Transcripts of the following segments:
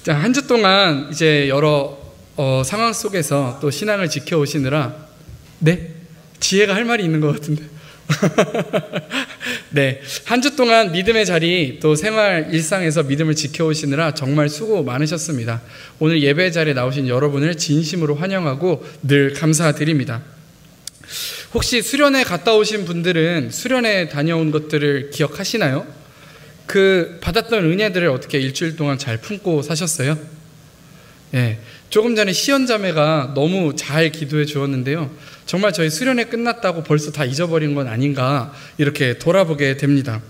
자, 한 주 동안 이제 여러 상황 속에서 또 신앙을 지켜오시느라, 네? 지혜가 할 말이 있는 것 같은데. 네, 한 주 동안 믿음의 자리 또 생활 일상에서 믿음을 지켜오시느라 정말 수고 많으셨습니다. 오늘 예배 자리에 나오신 여러분을 진심으로 환영하고 늘 감사드립니다. 혹시 수련회 갔다 오신 분들은 수련회 다녀온 것들을 기억하시나요? 그 받았던 은혜들을 어떻게 일주일 동안 잘 품고 사셨어요? 예, 조금 전에 시연자매가 너무 잘 기도해 주었는데요, 정말 저희 수련회 끝났다고 벌써 다 잊어버린 건 아닌가 이렇게 돌아보게 됩니다.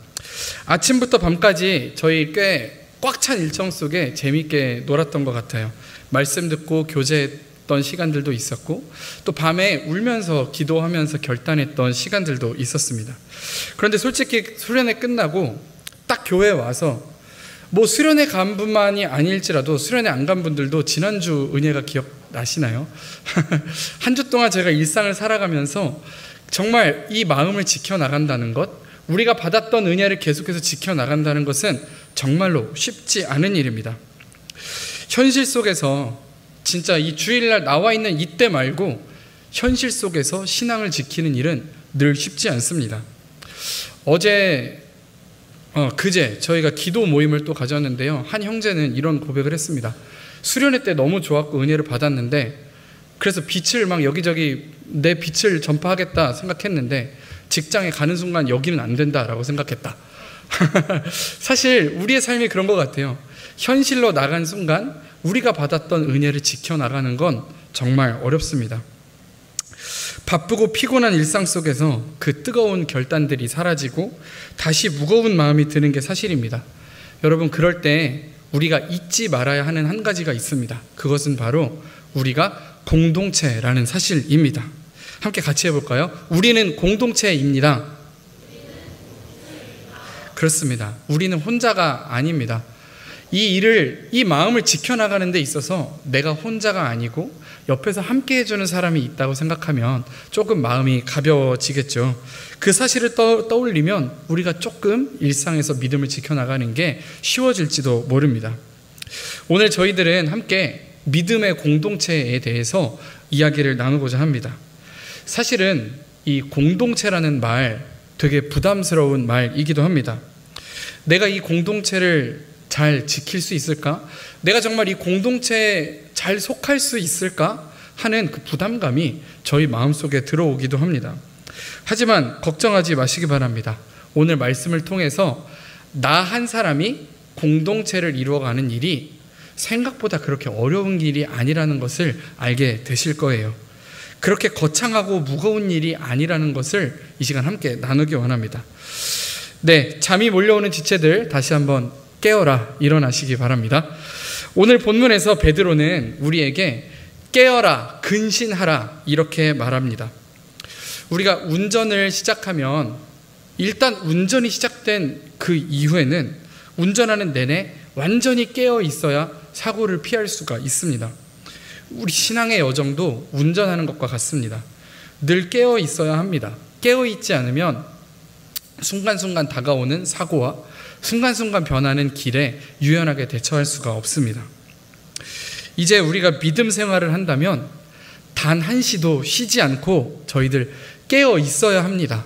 아침부터 밤까지 저희 꽤 꽉 찬 일정 속에 재미있게 놀았던 것 같아요. 말씀 듣고 교제했던 시간들도 있었고, 또 밤에 울면서 기도하면서 결단했던 시간들도 있었습니다. 그런데 솔직히 수련회 끝나고 딱 교회에 와서 뭐 수련회 간 분만이 아닐지라도 수련회 안 간 분들도 지난주 은혜가 기억나시나요? 한 주 동안 제가 일상을 살아가면서 정말 이 마음을 지켜나간다는 것, 우리가 받았던 은혜를 계속해서 지켜나간다는 것은 정말로 쉽지 않은 일입니다. 현실 속에서 진짜 이 주일날 나와 있는 이때 말고 현실 속에서 신앙을 지키는 일은 늘 쉽지 않습니다. 그제 저희가 기도 모임을 또 가졌는데요, 한 형제는 이런 고백을 했습니다. 수련회 때 너무 좋았고 은혜를 받았는데, 그래서 빛을 막 여기저기 내 빛을 전파하겠다 생각했는데 직장에 가는 순간 여기는 안 된다라고 생각했다. 사실 우리의 삶이 그런 것 같아요. 현실로 나간 순간 우리가 받았던 은혜를 지켜나가는 건 정말 어렵습니다. 바쁘고 피곤한 일상 속에서 그 뜨거운 결단들이 사라지고 다시 무거운 마음이 드는 게 사실입니다. 여러분, 그럴 때 우리가 잊지 말아야 하는 한 가지가 있습니다. 그것은 바로 우리가 공동체라는 사실입니다. 함께 같이 해볼까요? 우리는 공동체입니다. 그렇습니다. 우리는 혼자가 아닙니다. 이 마음을 지켜나가는 데 있어서 내가 혼자가 아니고 옆에서 함께 해주는 사람이 있다고 생각하면 조금 마음이 가벼워지겠죠. 그 사실을 떠올리면 우리가 조금 일상에서 믿음을 지켜나가는 게 쉬워질지도 모릅니다. 오늘 저희들은 함께 믿음의 공동체에 대해서 이야기를 나누고자 합니다. 사실은 이 공동체라는 말 되게 부담스러운 말이기도 합니다. 내가 이 공동체를 잘 지킬 수 있을까? 내가 정말 이 공동체에 잘 속할 수 있을까? 하는 그 부담감이 저희 마음속에 들어오기도 합니다. 하지만 걱정하지 마시기 바랍니다. 오늘 말씀을 통해서 나 한 사람이 공동체를 이루어가는 일이 생각보다 그렇게 어려운 일이 아니라는 것을 알게 되실 거예요. 그렇게 거창하고 무거운 일이 아니라는 것을 이 시간 함께 나누기 원합니다. 네, 잠이 몰려오는 지체들 다시 한번 깨어라, 일어나시기 바랍니다. 오늘 본문에서 베드로는 우리에게 깨어라, 근신하라 이렇게 말합니다. 우리가 운전을 시작하면 일단 운전이 시작된 그 이후에는 운전하는 내내 완전히 깨어 있어야 사고를 피할 수가 있습니다. 우리 신앙의 여정도 운전하는 것과 같습니다. 늘 깨어 있어야 합니다. 깨어 있지 않으면 순간순간 다가오는 사고와 순간순간 변하는 길에 유연하게 대처할 수가 없습니다. 이제 우리가 믿음 생활을 한다면 단 한시도 쉬지 않고 저희들 깨어 있어야 합니다.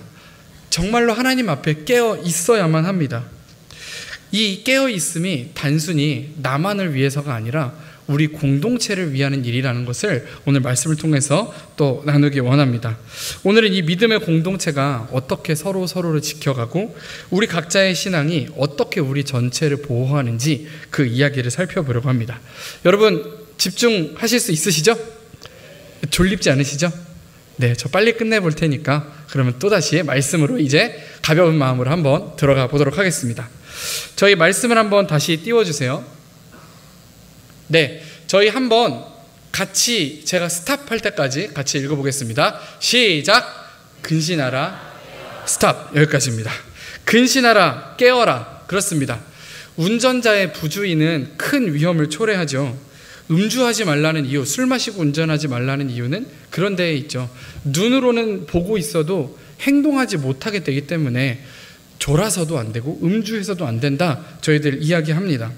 정말로 하나님 앞에 깨어 있어야만 합니다. 이 깨어 있음이 단순히 나만을 위해서가 아니라 우리 공동체를 위하는 일이라는 것을 오늘 말씀을 통해서 또 나누기 원합니다. 오늘은 이 믿음의 공동체가 어떻게 서로를 지켜가고 우리 각자의 신앙이 어떻게 우리 전체를 보호하는지 그 이야기를 살펴보려고 합니다. 여러분, 집중하실 수 있으시죠? 졸립지 않으시죠? 네, 저 빨리 끝내볼 테니까 그러면 또다시 말씀으로 이제 가벼운 마음으로 한번 들어가 보도록 하겠습니다. 저희 말씀을 한번 다시 띄워주세요. 네, 저희 한번 같이 제가 스탑할 때까지 같이 읽어보겠습니다. 시작! 근신하라, 스탑! 여기까지입니다. 근신하라, 깨어라. 그렇습니다. 운전자의 부주의는 큰 위험을 초래하죠. 음주하지 말라는 이유, 술 마시고 운전하지 말라는 이유는 그런 데에 있죠. 눈으로는 보고 있어도 행동하지 못하게 되기 때문에 졸아서도 안 되고 음주해서도 안 된다, 저희들 이야기합니다.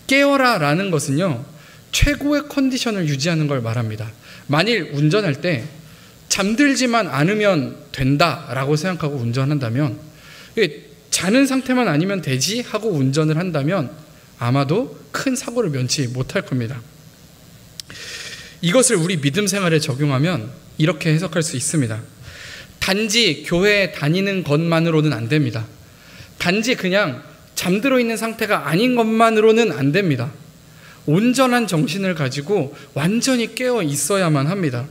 깨어라 라는 것은요, 최고의 컨디션을 유지하는 걸 말합니다. 만일 운전할 때 잠들지만 않으면 된다라고 생각하고 운전한다면, 자는 상태만 아니면 되지 하고 운전을 한다면 아마도 큰 사고를 면치 못할 겁니다. 이것을 우리 믿음 생활에 적용하면 이렇게 해석할 수 있습니다. 단지 교회에 다니는 것만으로는 안 됩니다. 단지 그냥 잠들어 있는 상태가 아닌 것만으로는 안 됩니다. 온전한 정신을 가지고 완전히 깨어 있어야만 합니다.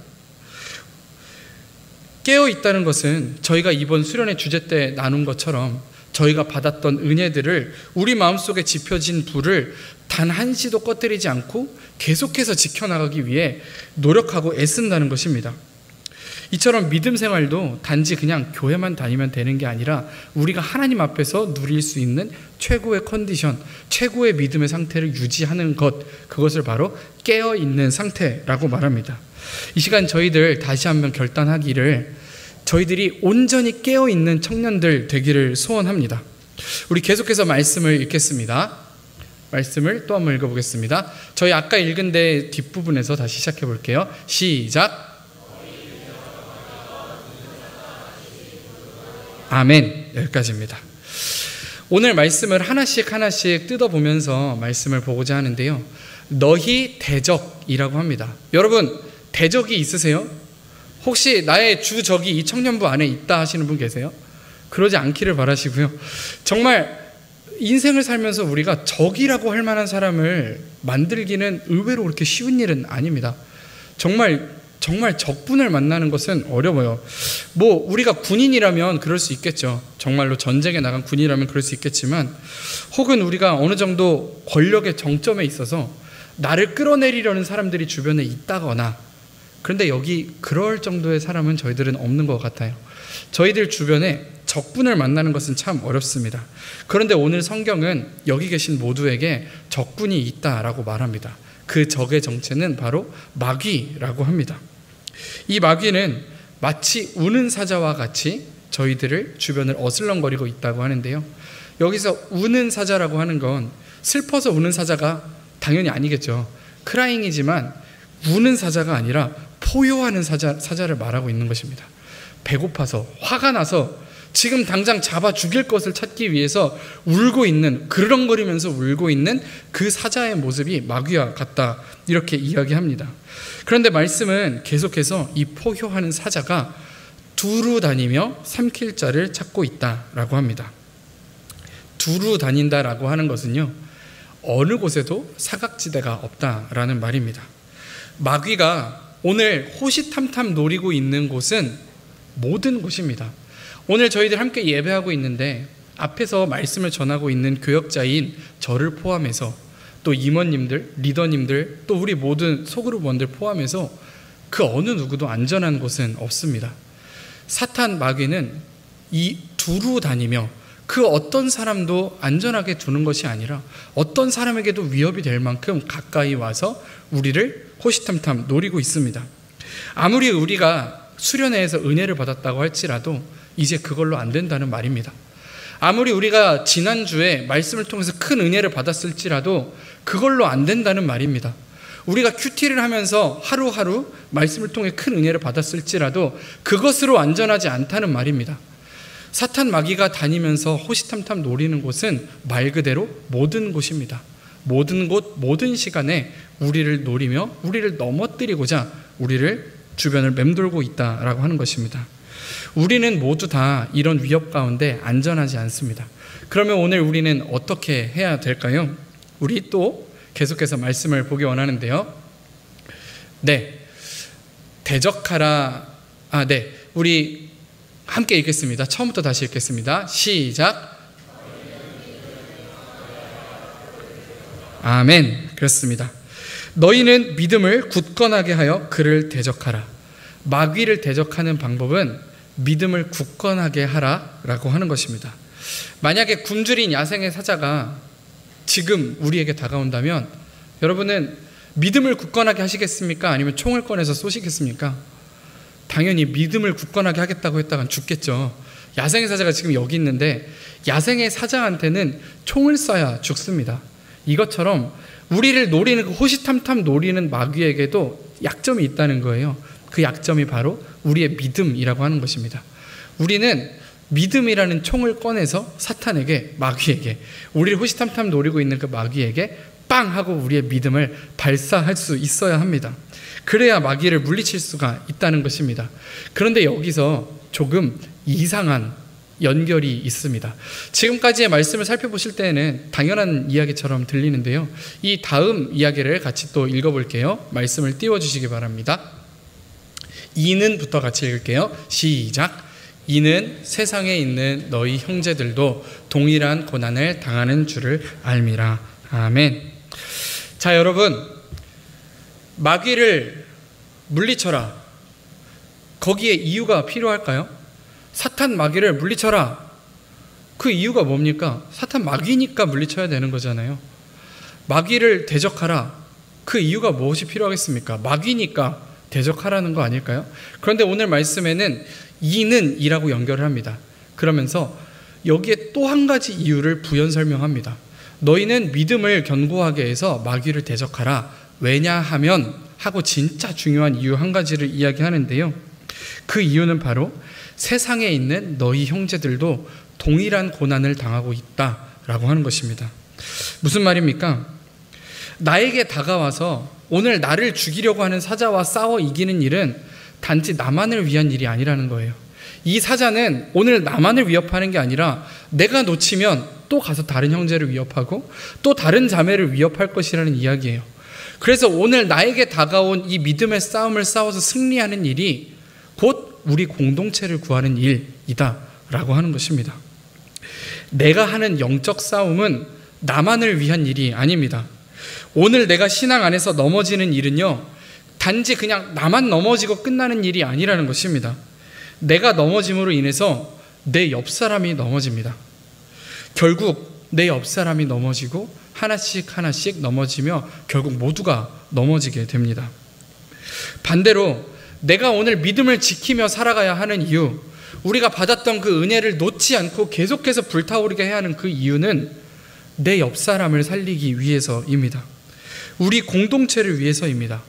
깨어 있다는 것은 저희가 이번 수련회 주제 때 나눈 것처럼 저희가 받았던 은혜들을, 우리 마음속에 지펴진 불을 단 한시도 꺼뜨리지 않고 계속해서 지켜나가기 위해 노력하고 애쓴다는 것입니다. 이처럼 믿음 생활도 단지 그냥 교회만 다니면 되는 게 아니라 우리가 하나님 앞에서 누릴 수 있는 최고의 컨디션, 최고의 믿음의 상태를 유지하는 것, 그것을 바로 깨어있는 상태라고 말합니다. 이 시간 저희들 다시 한번 결단하기를, 저희들이 온전히 깨어있는 청년들 되기를 소원합니다. 우리 계속해서 말씀을 읽겠습니다. 말씀을 또 한번 읽어보겠습니다. 저희 아까 읽은 데 뒷부분에서 다시 시작해 볼게요. 시작. 아멘. 여기까지입니다. 오늘 말씀을 하나씩 뜯어보면서 말씀을 보고자 하는데요. 너희 대적이라고 합니다. 여러분, 대적이 있으세요? 혹시 나의 주적이 이 청년부 안에 있다 하시는 분 계세요? 그러지 않기를 바라시고요. 정말 인생을 살면서 우리가 적이라고 할 만한 사람을 만들기는 의외로 그렇게 쉬운 일은 아닙니다. 정말 적분을 만나는 것은 어려워요. 우리가 군인이라면 그럴 수 있겠죠. 정말로 전쟁에 나간 군인이라면 그럴 수 있겠지만, 혹은 우리가 어느 정도 권력의 정점에 있어서 나를 끌어내리려는 사람들이 주변에 있다거나, 그런데 여기 그럴 정도의 사람은 저희들은 없는 것 같아요. 저희들 주변에 적군을 만나는 것은 참 어렵습니다. 그런데 오늘 성경은 여기 계신 모두에게 적군이 있다라고 말합니다. 그 적의 정체는 바로 마귀라고 합니다. 이 마귀는 마치 우는 사자와 같이 저희들을 주변을 어슬렁거리고 있다고 하는데요. 여기서 우는 사자라고 하는 건 슬퍼서 우는 사자가 당연히 아니겠죠. 크라잉이지만 우는 사자가 아니라 포효하는 사자를 말하고 있는 것입니다. 배고파서, 화가 나서 지금 당장 잡아 죽일 것을 찾기 위해서 울고 있는, 그르렁거리면서 울고 있는 그 사자의 모습이 마귀와 같다, 이렇게 이야기합니다. 그런데 말씀은 계속해서 이 포효하는 사자가 두루 다니며 삼킬 자를 찾고 있다라고 합니다. 두루 다닌다라고 하는 것은요, 어느 곳에도 사각지대가 없다라는 말입니다. 마귀가 오늘 호시탐탐 노리고 있는 곳은 모든 곳입니다. 오늘 저희들 함께 예배하고 있는데 앞에서 말씀을 전하고 있는 교역자인 저를 포함해서, 또 임원님들, 리더님들, 또 우리 모든 소그룹원들 포함해서 그 어느 누구도 안전한 곳은 없습니다. 사탄 마귀는 이 두루 다니며 그 어떤 사람도 안전하게 두는 것이 아니라 어떤 사람에게도 위협이 될 만큼 가까이 와서 우리를 호시탐탐 노리고 있습니다. 아무리 우리가 수련회에서 은혜를 받았다고 할지라도 이제 그걸로 안 된다는 말입니다. 아무리 우리가 지난주에 말씀을 통해서 큰 은혜를 받았을지라도 그걸로 안 된다는 말입니다. 우리가 큐티를 하면서 하루하루 말씀을 통해 큰 은혜를 받았을지라도 그것으로 안전하지 않다는 말입니다. 사탄 마귀가 다니면서 호시탐탐 노리는 곳은 말 그대로 모든 곳입니다. 모든 곳, 모든 시간에 우리를 노리며 우리를 넘어뜨리고자 우리를 주변을 맴돌고 있다라고 하는 것입니다. 우리는 모두 다 이런 위협 가운데 안전하지 않습니다. 그러면 오늘 우리는 어떻게 해야 될까요? 우리 또 계속해서 말씀을 보기 원하는데요. 대적하라. 우리 함께 읽겠습니다. 처음부터 다시 읽겠습니다. 시작. 아멘. 그렇습니다. 너희는 믿음을 굳건하게 하여 그를 대적하라. 마귀를 대적하는 방법은 믿음을 굳건하게 하라라고 하는 것입니다. 만약에 굶주린 야생의 사자가 지금 우리에게 다가온다면 여러분은 믿음을 굳건하게 하시겠습니까? 아니면 총을 꺼내서 쏘시겠습니까? 당연히 믿음을 굳건하게 하겠다고 했다간 죽겠죠. 야생의 사자가 지금 여기 있는데 야생의 사자한테는 총을 쏴야 죽습니다. 이것처럼 우리를 노리는 그 호시탐탐 노리는 마귀에게도 약점이 있다는 거예요. 그 약점이 바로 우리의 믿음이라고 하는 것입니다. 우리는 믿음이라는 총을 꺼내서 사탄에게, 마귀에게, 우리를 호시탐탐 노리고 있는 그 마귀에게 빵 하고 우리의 믿음을 발사할 수 있어야 합니다. 그래야 마귀를 물리칠 수가 있다는 것입니다. 그런데 여기서 조금 이상한 연결이 있습니다. 지금까지의 말씀을 살펴보실 때에는 당연한 이야기처럼 들리는데요. 이 다음 이야기를 같이 또 읽어볼게요. 말씀을 띄워주시기 바랍니다. 이는부터 같이 읽을게요. 시작. 이는 세상에 있는 너희 형제들도 동일한 고난을 당하는 줄을 알미라. 아멘. 자, 여러분, 마귀를 물리쳐라. 거기에 이유가 필요할까요? 사탄 마귀를 물리쳐라. 그 이유가 뭡니까? 사탄 마귀니까 물리쳐야 되는 거잖아요. 마귀를 대적하라. 그 이유가 무엇이 필요하겠습니까? 마귀니까 대적하라는 거 아닐까요? 그런데 오늘 말씀에는 이는 이라고 연결을 합니다. 그러면서 여기에 또 한 가지 이유를 부연 설명합니다. 너희는 믿음을 견고하게 해서 마귀를 대적하라. 왜냐하면 하고 진짜 중요한 이유 한 가지를 이야기하는데요. 그 이유는 바로 세상에 있는 너희 형제들도 동일한 고난을 당하고 있다라고 하는 것입니다. 무슨 말입니까? 나에게 다가와서 오늘 나를 죽이려고 하는 사자와 싸워 이기는 일은 단지 나만을 위한 일이 아니라는 거예요. 이 사자는 오늘 나만을 위협하는 게 아니라 내가 놓치면 또 가서 다른 형제를 위협하고 또 다른 자매를 위협할 것이라는 이야기예요. 그래서 오늘 나에게 다가온 이 믿음의 싸움을 싸워서 승리하는 일이 곧 우리 공동체를 구하는 일이다 라고 하는 것입니다. 내가 하는 영적 싸움은 나만을 위한 일이 아닙니다. 오늘 내가 신앙 안에서 넘어지는 일은요, 단지 그냥 나만 넘어지고 끝나는 일이 아니라는 것입니다. 내가 넘어짐으로 인해서 내 옆 사람이 넘어집니다. 결국 내 옆 사람이 넘어지고 하나씩 하나씩 넘어지며 결국 모두가 넘어지게 됩니다. 반대로 내가 오늘 믿음을 지키며 살아가야 하는 이유, 우리가 받았던 그 은혜를 놓지 않고 계속해서 불타오르게 해야 하는 그 이유는 내 옆 사람을 살리기 위해서입니다. 우리 공동체를 위해서입니다.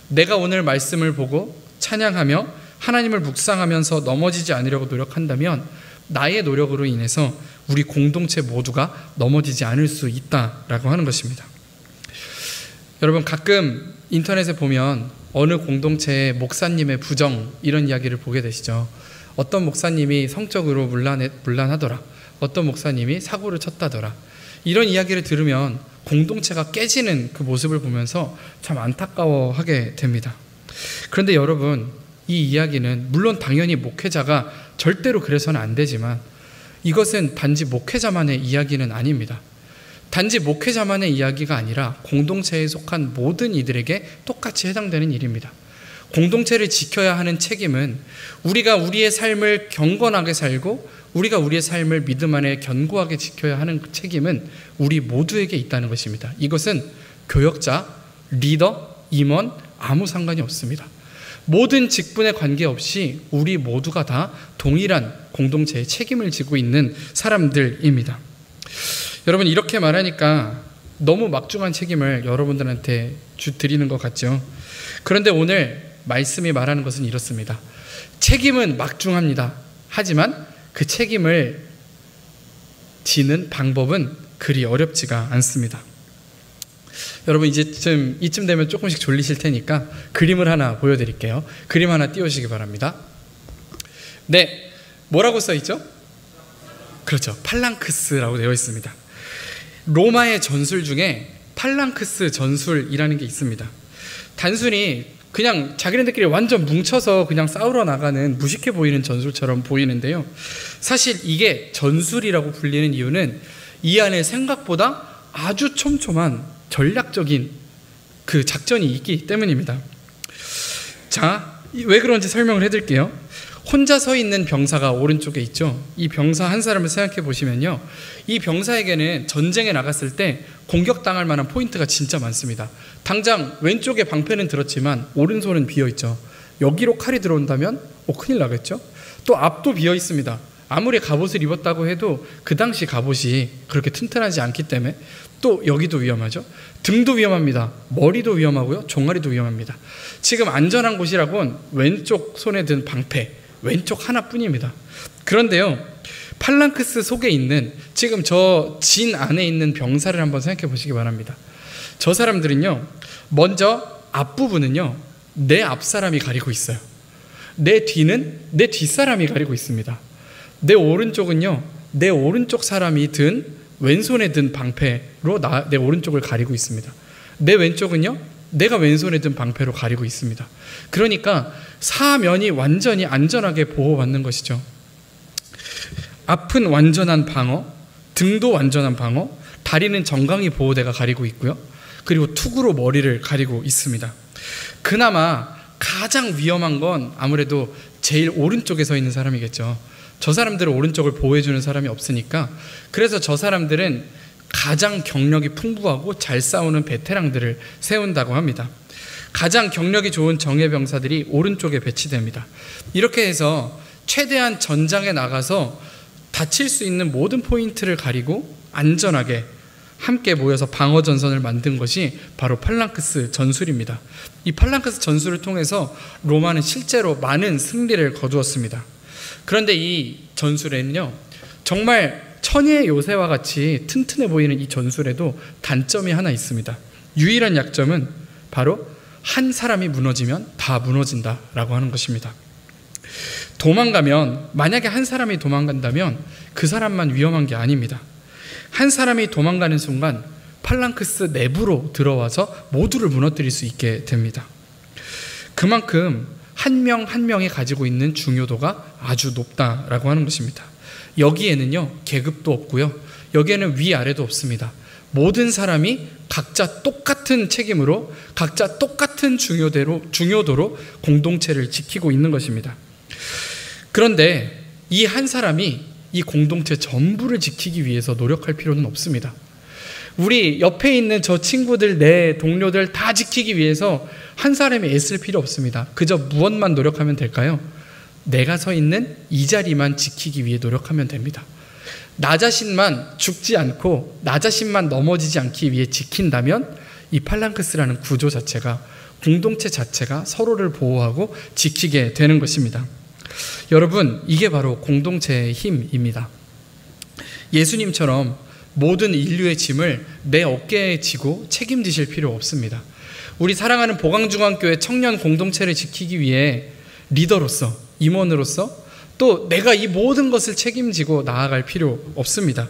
내가 오늘 말씀을 보고 찬양하며 하나님을 묵상하면서 넘어지지 않으려고 노력한다면 나의 노력으로 인해서 우리 공동체 모두가 넘어지지 않을 수 있다라고 하는 것입니다. 여러분, 가끔 인터넷에 보면 어느 공동체의 목사님의 부정, 이런 이야기를 보게 되시죠. 어떤 목사님이 성적으로 문란하더라. 어떤 목사님이 사고를 쳤다더라. 이런 이야기를 들으면 공동체가 깨지는 그 모습을 보면서 참 안타까워하게 됩니다. 그런데 여러분, 이 이야기는 물론 당연히 목회자가 절대로 그래서는 안 되지만 이것은 단지 목회자만의 이야기는 아닙니다. 단지 목회자만의 이야기가 아니라 공동체에 속한 모든 이들에게 똑같이 해당되는 일입니다. 공동체를 지켜야 하는 책임은 우리가 우리의 삶을 경건하게 살고 우리가 우리의 삶을 믿음 안에 견고하게 지켜야 하는 책임은 우리 모두에게 있다는 것입니다. 이것은 교역자, 리더, 임원 아무 상관이 없습니다. 모든 직분에 관계없이 우리 모두가 다 동일한 공동체의 책임을 지고 있는 사람들입니다. 여러분, 이렇게 말하니까 너무 막중한 책임을 여러분들한테 드리는 것 같죠. 그런데 오늘 말씀이 말하는 것은 이렇습니다. 책임은 막중합니다. 하지만 그 책임을 지는 방법은 그리 어렵지가 않습니다. 여러분, 이쯤 되면 조금씩 졸리실 테니까 그림을 하나 보여드릴게요. 그림 하나 띄우시기 바랍니다. 네, 뭐라고 써있죠? 그렇죠, 팔랑크스라고 되어 있습니다. 로마의 전술 중에 팔랑크스 전술이라는 게 있습니다. 단순히 그냥 자기네들끼리 완전 뭉쳐서 그냥 싸우러 나가는 무식해 보이는 전술처럼 보이는데요. 사실 이게 전술이라고 불리는 이유는 이 안에 생각보다 아주 촘촘한 전략적인 그 작전이 있기 때문입니다. 자, 왜 그런지 설명을 해드릴게요. 혼자 서 있는 병사가 오른쪽에 있죠. 이 병사 한 사람을 생각해 보시면요, 이 병사에게는 전쟁에 나갔을 때 공격당할 만한 포인트가 진짜 많습니다. 당장 왼쪽에 방패는 들었지만 오른손은 비어 있죠. 여기로 칼이 들어온다면 큰일 나겠죠. 또 앞도 비어 있습니다. 아무리 갑옷을 입었다고 해도 그 당시 갑옷이 그렇게 튼튼하지 않기 때문에 또 여기도 위험하죠. 등도 위험합니다. 머리도 위험하고요. 종아리도 위험합니다. 지금 안전한 곳이라곤 왼쪽 손에 든 방패, 왼쪽 하나뿐입니다. 그런데요, 팔랑크스 속에 있는 지금 저 진 안에 있는 병사를 한번 생각해 보시기 바랍니다. 저 사람들은요, 먼저 앞부분은요, 내 앞사람이 가리고 있어요. 내 뒤는 내 뒷사람이 가리고 있습니다. 내 오른쪽은요, 내 오른쪽 사람이 든 왼손에 든 방패로 내 오른쪽을 가리고 있습니다. 내 왼쪽은요, 내가 왼손에 든 방패로 가리고 있습니다. 그러니까 사면이 완전히 안전하게 보호받는 것이죠. 앞은 완전한 방어, 등도 완전한 방어, 다리는 정강이 보호대가 가리고 있고요. 그리고 투구로 머리를 가리고 있습니다. 그나마 가장 위험한 건 아무래도 제일 오른쪽에 서 있는 사람이겠죠. 저 사람들은 오른쪽을 보호해주는 사람이 없으니까, 그래서 저 사람들은 가장 경력이 풍부하고 잘 싸우는 베테랑들을 세운다고 합니다. 가장 경력이 좋은 정예병사들이 오른쪽에 배치됩니다. 이렇게 해서 최대한 전장에 나가서 다칠 수 있는 모든 포인트를 가리고 안전하게 함께 모여서 방어 전선을 만든 것이 바로 팔랑크스 전술입니다. 이 팔랑크스 전술을 통해서 로마는 실제로 많은 승리를 거두었습니다. 그런데 이 전술에는요, 정말 천혜의 요새와 같이 튼튼해 보이는 이 전술에도 단점이 하나 있습니다. 유일한 약점은 바로 한 사람이 무너지면 다 무너진다라고 하는 것입니다. 도망가면, 만약에 한 사람이 도망간다면 그 사람만 위험한 게 아닙니다. 한 사람이 도망가는 순간 팔랑크스 내부로 들어와서 모두를 무너뜨릴 수 있게 됩니다. 그만큼 한 명 한 명이 가지고 있는 중요도가 아주 높다라고 하는 것입니다. 여기에는요, 계급도 없고요, 여기에는 위아래도 없습니다. 모든 사람이 각자 똑같은 책임으로, 각자 똑같은 중요도로 공동체를 지키고 있는 것입니다. 그런데 이 한 사람이 이 공동체 전부를 지키기 위해서 노력할 필요는 없습니다. 우리 옆에 있는 저 친구들, 내 동료들 다 지키기 위해서 한 사람이 애쓸 필요 없습니다. 그저 무엇만 노력하면 될까요? 내가 서 있는 이 자리만 지키기 위해 노력하면 됩니다. 나 자신만 죽지 않고 나 자신만 넘어지지 않기 위해 지킨다면 이 팔랑크스라는 구조 자체가, 공동체 자체가 서로를 보호하고 지키게 되는 것입니다. 여러분, 이게 바로 공동체의 힘입니다. 예수님처럼 모든 인류의 짐을 내 어깨에 지고 책임지실 필요 없습니다. 우리 사랑하는 보강중앙교회 청년 공동체를 지키기 위해 리더로서, 임원으로서 또 내가 이 모든 것을 책임지고 나아갈 필요 없습니다.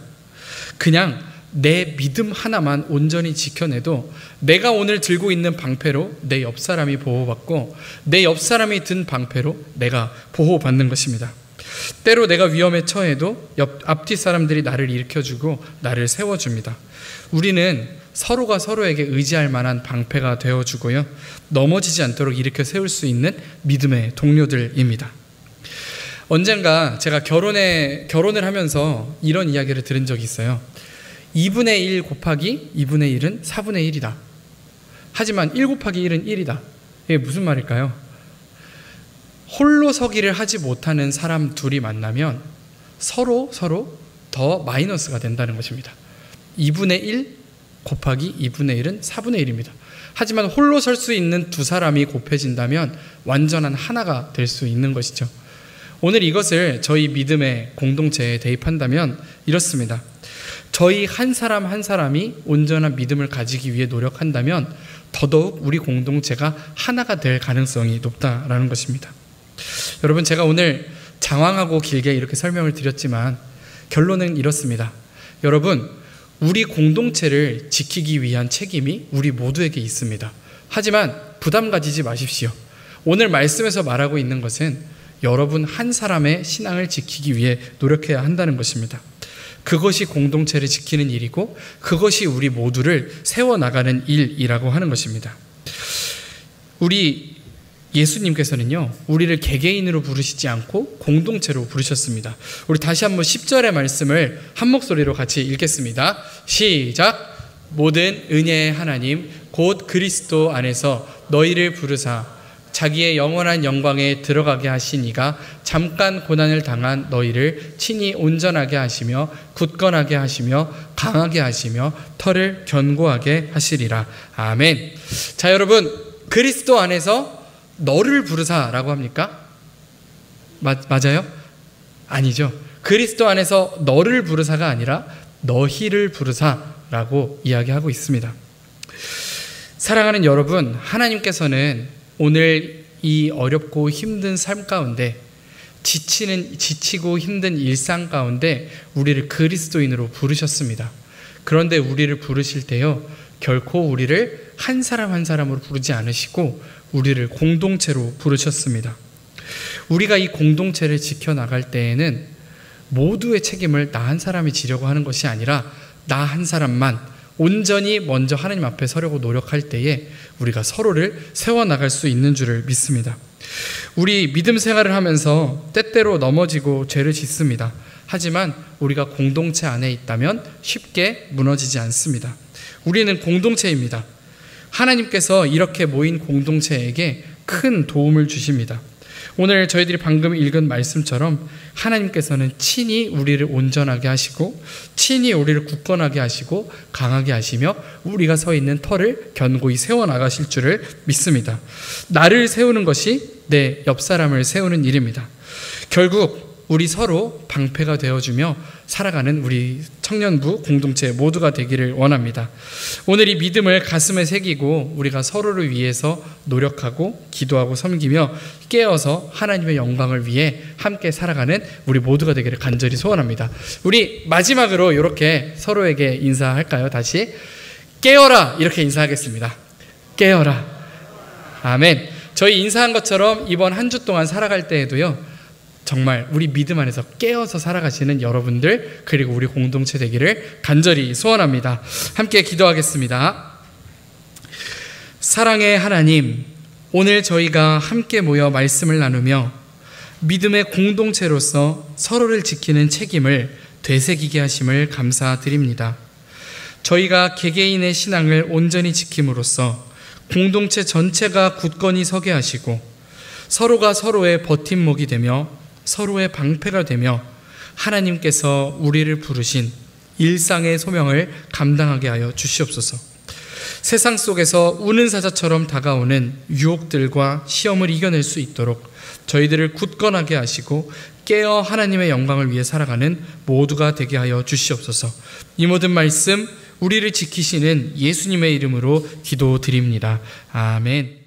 그냥 내 믿음 하나만 온전히 지켜내도 내가 오늘 들고 있는 방패로 내 옆 사람이 보호받고 내 옆 사람이 든 방패로 내가 보호받는 것입니다. 때로 내가 위험에 처해도 앞뒤 사람들이 나를 일으켜주고 나를 세워줍니다. 우리는 서로가 서로에게 의지할 만한 방패가 되어주고요, 넘어지지 않도록 일으켜 세울 수 있는 믿음의 동료들입니다. 언젠가 제가 결혼을 하면서 이런 이야기를 들은 적이 있어요. 2분의 1 곱하기 2분의 1은 4분의 1이다. 하지만 1 곱하기 1은 1이다. 이게 무슨 말일까요? 홀로 서기를 하지 못하는 사람 둘이 만나면 서로 더 마이너스가 된다는 것입니다. 2분의 1 곱하기 2분의 1은 4분의 1입니다. 하지만 홀로 설 수 있는 두 사람이 곱해진다면 완전한 하나가 될 수 있는 것이죠. 오늘 이것을 저희 믿음의 공동체에 대입한다면 이렇습니다. 저희 한 사람 한 사람이 온전한 믿음을 가지기 위해 노력한다면 더더욱 우리 공동체가 하나가 될 가능성이 높다라는 것입니다. 여러분, 제가 오늘 장황하고 길게 이렇게 설명을 드렸지만 결론은 이렇습니다. 여러분, 우리 공동체를 지키기 위한 책임이 우리 모두에게 있습니다. 하지만 부담 가지지 마십시오. 오늘 말씀에서 말하고 있는 것은 여러분 한 사람의 신앙을 지키기 위해 노력해야 한다는 것입니다. 그것이 공동체를 지키는 일이고 그것이 우리 모두를 세워나가는 일이라고 하는 것입니다. 우리 예수님께서는요, 우리를 개개인으로 부르시지 않고 공동체로 부르셨습니다. 우리 다시 한번 10절의 말씀을 한 목소리로 같이 읽겠습니다. 시작. 모든 은혜의 하나님 곧 그리스도 안에서 너희를 부르사 자기의 영원한 영광에 들어가게 하신 이가 잠깐 고난을 당한 너희를 친히 온전하게 하시며 굳건하게 하시며 강하게 하시며 털을 견고하게 하시리라. 아멘. 자, 여러분, 그리스도 안에서 너를 부르사라고 합니까? 맞아요? 아니죠. 그리스도 안에서 너를 부르사가 아니라 너희를 부르사라고 이야기하고 있습니다. 사랑하는 여러분, 하나님께서는 오늘 이 어렵고 힘든 삶 가운데 지치고 힘든 일상 가운데 우리를 그리스도인으로 부르셨습니다. 그런데 우리를 부르실 때요, 결코 우리를 한 사람 한 사람으로 부르지 않으시고 우리를 공동체로 부르셨습니다. 우리가 이 공동체를 지켜나갈 때에는 모두의 책임을 나 한 사람이 지려고 하는 것이 아니라 나 한 사람만 온전히 먼저 하나님 앞에 서려고 노력할 때에 우리가 서로를 세워나갈 수 있는 줄을 믿습니다. 우리 믿음 생활을 하면서 때때로 넘어지고 죄를 짓습니다. 하지만 우리가 공동체 안에 있다면 쉽게 무너지지 않습니다. 우리는 공동체입니다. 하나님께서 이렇게 모인 공동체에게 큰 도움을 주십니다. 오늘 저희들이 방금 읽은 말씀처럼 하나님께서는 친히 우리를 온전하게 하시고 친히 우리를 굳건하게 하시고 강하게 하시며 우리가 서 있는 터를 견고히 세워나가실 줄을 믿습니다. 나를 세우는 것이 내 옆 사람을 세우는 일입니다. 결국 우리 서로 방패가 되어주며 살아가는 우리 청년부 공동체 모두가 되기를 원합니다. 오늘 이 믿음을 가슴에 새기고 우리가 서로를 위해서 노력하고 기도하고 섬기며 깨어서 하나님의 영광을 위해 함께 살아가는 우리 모두가 되기를 간절히 소원합니다. 우리 마지막으로 이렇게 서로에게 인사할까요? 다시 깨어라 이렇게 인사하겠습니다. 깨어라. 아멘. 저희 인사한 것처럼 이번 한 주 동안 살아갈 때에도요, 정말 우리 믿음 안에서 깨어서 살아가시는 여러분들 그리고 우리 공동체 되기를 간절히 소원합니다. 함께 기도하겠습니다. 사랑의 하나님, 오늘 저희가 함께 모여 말씀을 나누며 믿음의 공동체로서 서로를 지키는 책임을 되새기게 하심을 감사드립니다. 저희가 개개인의 신앙을 온전히 지킴으로써 공동체 전체가 굳건히 서게 하시고 서로가 서로의 버팀목이 되며 서로의 방패가 되며 하나님께서 우리를 부르신 일상의 소명을 감당하게 하여 주시옵소서. 세상 속에서 우는 사자처럼 다가오는 유혹들과 시험을 이겨낼 수 있도록 저희들을 굳건하게 하시고 깨어 하나님의 영광을 위해 살아가는 모두가 되게 하여 주시옵소서. 이 모든 말씀 우리를 지키시는 예수님의 이름으로 기도드립니다. 아멘.